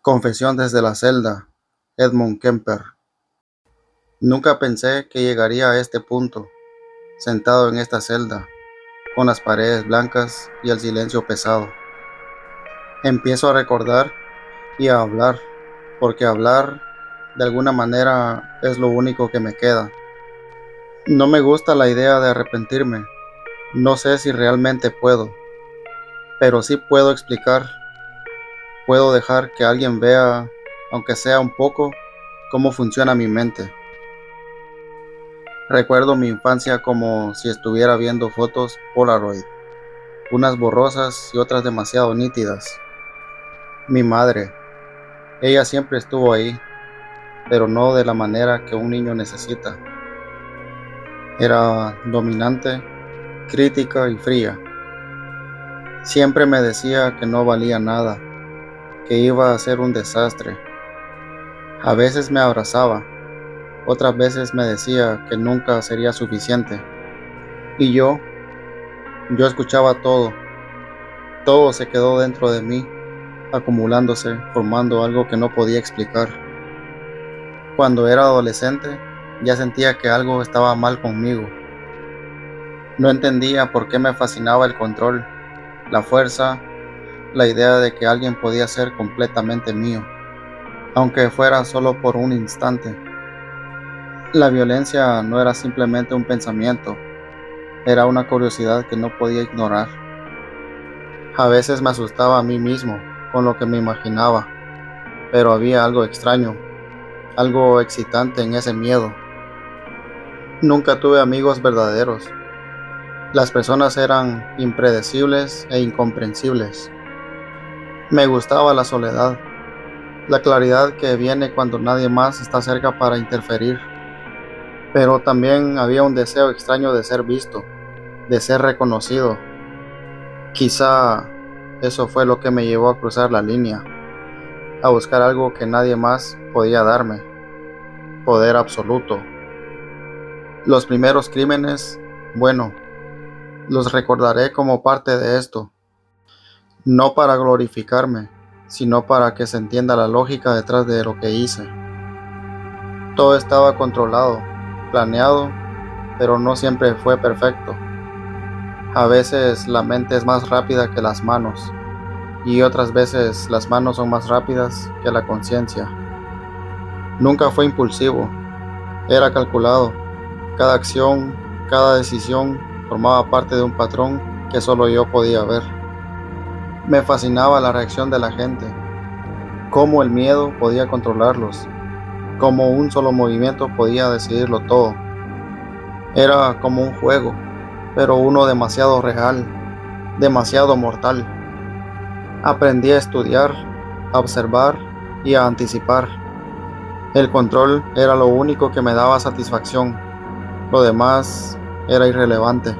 Confesión desde la celda, Edmund Kemper. Nunca pensé que llegaría a este punto, sentado en esta celda, con las paredes blancas y el silencio pesado. Empiezo a recordar y a hablar, porque hablar, de alguna manera, es lo único que me queda. No me gusta la idea de arrepentirme, no sé si realmente puedo, pero sí puedo explicar, puedo dejar que alguien vea, aunque sea un poco, cómo funciona mi mente. Recuerdo mi infancia como si estuviera viendo fotos Polaroid, unas borrosas y otras demasiado nítidas. Mi madre, ella siempre estuvo ahí, pero no de la manera que un niño necesita. Era dominante, crítica y fría. Siempre me decía que no valía nada, que iba a ser un desastre. A veces me abrazaba, otras veces me decía que nunca sería suficiente. Y yo escuchaba todo, todo se quedó dentro de mí acumulándose, formando algo que no podía explicar. Cuando era adolescente, ya sentía que algo estaba mal conmigo. No entendía por qué me fascinaba el control, la fuerza, la idea de que alguien podía ser completamente mío, aunque fuera solo por un instante. La violencia no era simplemente un pensamiento, era una curiosidad que no podía ignorar. A veces me asustaba a mí mismo con lo que me imaginaba, pero había algo extraño, algo excitante en ese miedo. Nunca tuve amigos verdaderos. Las personas eran impredecibles e incomprensibles. Me gustaba la soledad, la claridad que viene cuando nadie más está cerca para interferir. Pero también había un deseo extraño de ser visto, de ser reconocido. Quizá eso fue lo que me llevó a cruzar la línea, a buscar algo que nadie más podía darme, poder absoluto. Los primeros crímenes, bueno, los recordaré como parte de esto. No para glorificarme, sino para que se entienda la lógica detrás de lo que hice. Todo estaba controlado, planeado, pero no siempre fue perfecto. A veces la mente es más rápida que las manos, y otras veces las manos son más rápidas que la conciencia. Nunca fue impulsivo, era calculado. Cada acción, cada decisión formaba parte de un patrón que solo yo podía ver. Me fascinaba la reacción de la gente, cómo el miedo podía controlarlos, cómo un solo movimiento podía decidirlo todo. Era como un juego, pero uno demasiado real, demasiado mortal. Aprendí a estudiar, a observar y a anticipar. El control era lo único que me daba satisfacción, lo demás era irrelevante.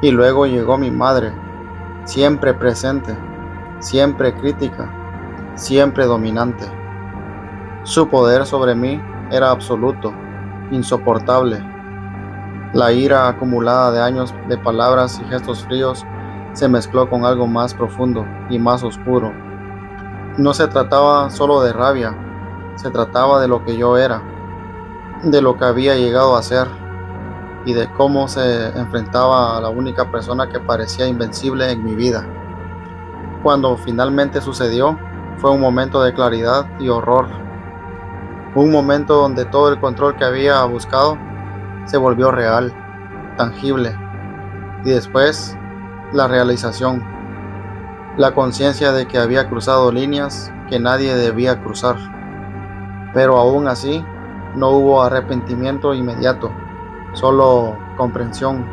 Y luego llegó mi madre, siempre presente, siempre crítica, siempre dominante. Su poder sobre mí era absoluto, insoportable. La ira acumulada de años de palabras y gestos fríos se mezcló con algo más profundo y más oscuro. No se trataba solo de rabia, se trataba de lo que yo era, de lo que había llegado a ser y de cómo se enfrentaba a la única persona que parecía invencible en mi vida. Cuando finalmente sucedió, fue un momento de claridad y horror, un momento donde todo el control que había buscado se volvió real, tangible, y después la realización, la conciencia de que había cruzado líneas que nadie debía cruzar. Pero aún así, no hubo arrepentimiento inmediato, solo comprensión,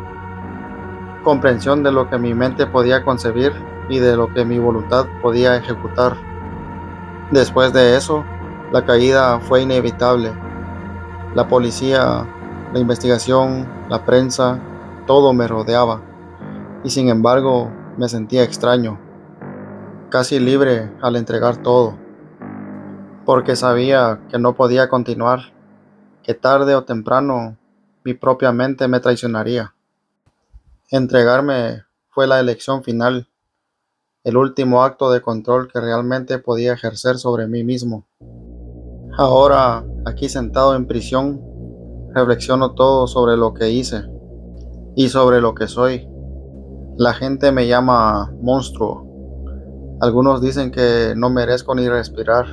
comprensión de lo que mi mente podía concebir y de lo que mi voluntad podía ejecutar. Después de eso, la caída fue inevitable. La policía, la investigación, la prensa, todo me rodeaba, y sin embargo me sentía extraño, casi libre al entregar todo, porque sabía que no podía continuar, que tarde o temprano mi propia mente me traicionaría. Entregarme fue la elección final, el último acto de control que realmente podía ejercer sobre mí mismo. Ahora, aquí sentado en prisión, reflexiono todo sobre lo que hice y sobre lo que soy. La gente me llama monstruo. Algunos dicen que no merezco ni respirar.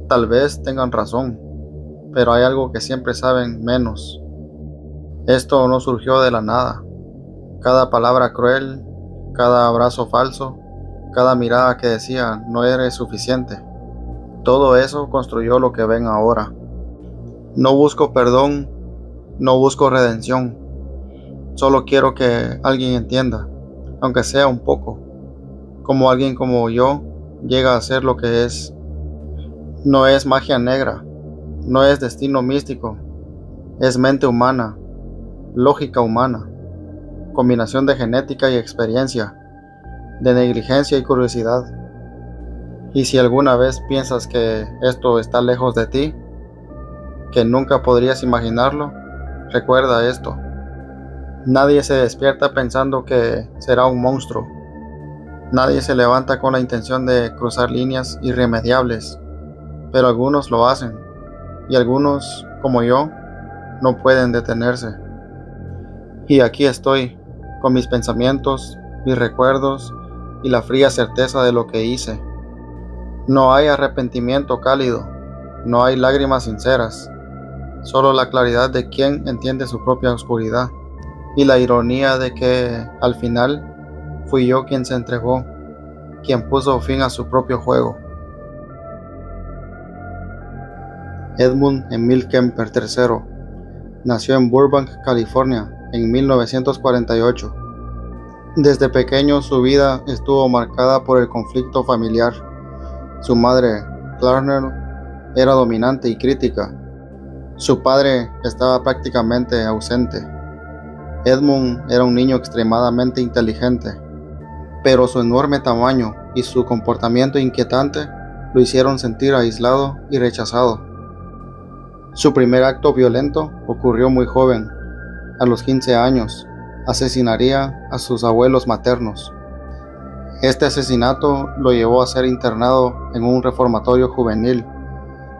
Tal vez tengan razón, pero hay algo que siempre saben menos. Esto no surgió de la nada. Cada palabra cruel, cada abrazo falso, cada mirada que decía no eres suficiente. Todo eso construyó lo que ven ahora. No busco perdón, no busco redención. Solo quiero que alguien entienda, aunque sea un poco, cómo alguien como yo llega a ser lo que es. No es magia negra, no es destino místico, es mente humana, lógica humana, combinación de genética y experiencia, de negligencia y curiosidad. Y si alguna vez piensas que esto está lejos de ti, que nunca podrías imaginarlo, recuerda esto. Nadie se despierta pensando que será un monstruo. Nadie se levanta con la intención de cruzar líneas irremediables, pero algunos lo hacen, y algunos, como yo, no pueden detenerse. Y aquí estoy, con mis pensamientos, mis recuerdos y la fría certeza de lo que hice. No hay arrepentimiento cálido, no hay lágrimas sinceras, solo la claridad de quien entiende su propia oscuridad y la ironía de que, al final, fui yo quien se entregó, quien puso fin a su propio juego. Edmund Emil Kemper III nació en Burbank, California, en 1948. Desde pequeño su vida estuvo marcada por el conflicto familiar. Su madre, Clarnell, era dominante y crítica. Su padre estaba prácticamente ausente. Edmund era un niño extremadamente inteligente, pero su enorme tamaño y su comportamiento inquietante lo hicieron sentir aislado y rechazado. Su primer acto violento ocurrió muy joven. A los 15 años, asesinaría a sus abuelos maternos. Este asesinato lo llevó a ser internado en un reformatorio juvenil,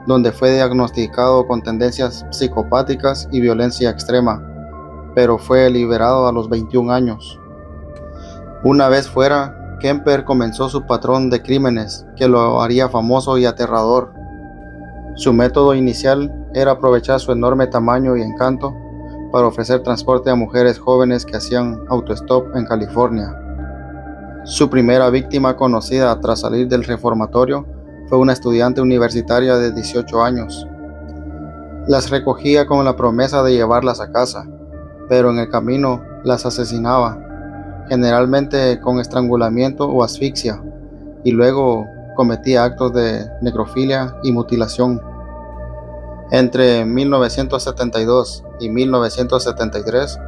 donde fue diagnosticado con tendencias psicopáticas y violencia extrema, pero fue liberado a los 21 años. Una vez fuera, Kemper comenzó su patrón de crímenes que lo haría famoso y aterrador. Su método inicial era aprovechar su enorme tamaño y encanto para ofrecer transporte a mujeres jóvenes que hacían autostop en California. Su primera víctima conocida tras salir del reformatorio fue una estudiante universitaria de 18 años. Las recogía con la promesa de llevarlas a casa, pero en el camino las asesinaba, generalmente con estrangulamiento o asfixia, y luego cometía actos de necrofilia y mutilación. Entre 1972 y 1973,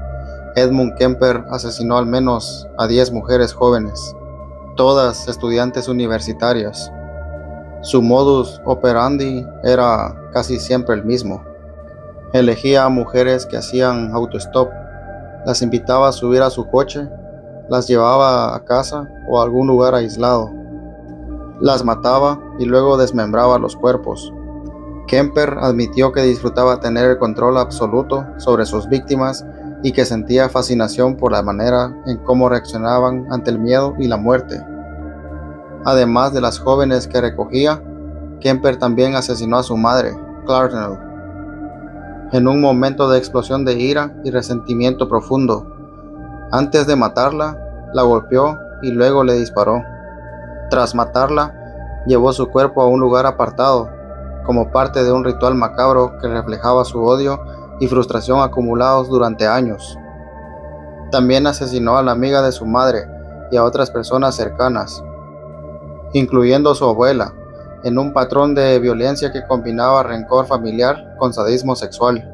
Edmund Kemper asesinó al menos a 10 mujeres jóvenes, todas estudiantes universitarias. Su modus operandi era casi siempre el mismo. Elegía a mujeres que hacían autostop, las invitaba a subir a su coche, las llevaba a casa o a algún lugar aislado. Las mataba y luego desmembraba los cuerpos. Kemper admitió que disfrutaba tener el control absoluto sobre sus víctimas y que sentía fascinación por la manera en cómo reaccionaban ante el miedo y la muerte. Además de las jóvenes que recogía, Kemper también asesinó a su madre, Clarnell, en un momento de explosión de ira y resentimiento profundo. Antes de matarla, la golpeó y luego le disparó. Tras matarla, llevó su cuerpo a un lugar apartado, como parte de un ritual macabro que reflejaba su odio y frustración acumulados durante años. También asesinó a la amiga de su madre y a otras personas cercanas, incluyendo a su abuela, en un patrón de violencia que combinaba rencor familiar con sadismo sexual.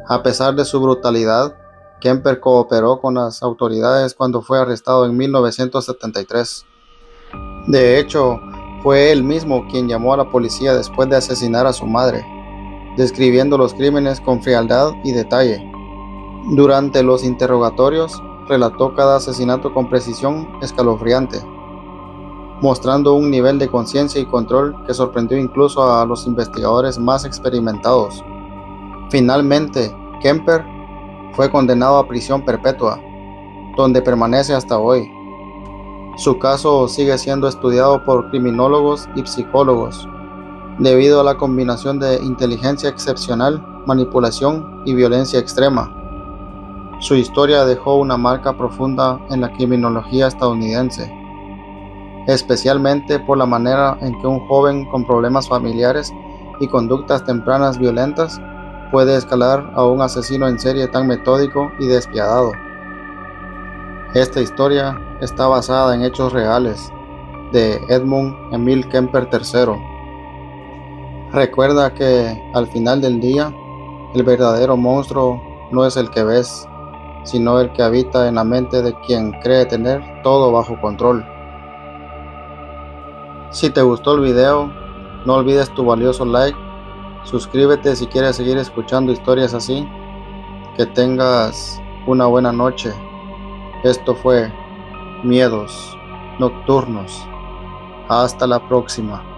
A pesar de su brutalidad, Kemper cooperó con las autoridades cuando fue arrestado en 1973. De hecho, fue él mismo quien llamó a la policía después de asesinar a su madre, describiendo los crímenes con frialdad y detalle. Durante los interrogatorios, relató cada asesinato con precisión escalofriante. mostrando un nivel de conciencia y control que sorprendió incluso a los investigadores más experimentados. Finalmente, Kemper fue condenado a prisión perpetua, donde permanece hasta hoy. Su caso sigue siendo estudiado por criminólogos y psicólogos, debido a la combinación de inteligencia excepcional, manipulación y violencia extrema. Su historia dejó una marca profunda en la criminología estadounidense, especialmente por la manera en que un joven con problemas familiares y conductas tempranas violentas puede escalar a un asesino en serie tan metódico y despiadado. Esta historia está basada en hechos reales de Edmund Emil Kemper III. Recuerda que al final del día, el verdadero monstruo no es el que ves, sino el que habita en la mente de quien cree tener todo bajo control. Si te gustó el video, no olvides tu valioso like, suscríbete si quieres seguir escuchando historias así. Que tengas una buena noche. Esto fue Miedos Nocturnos. Hasta la próxima.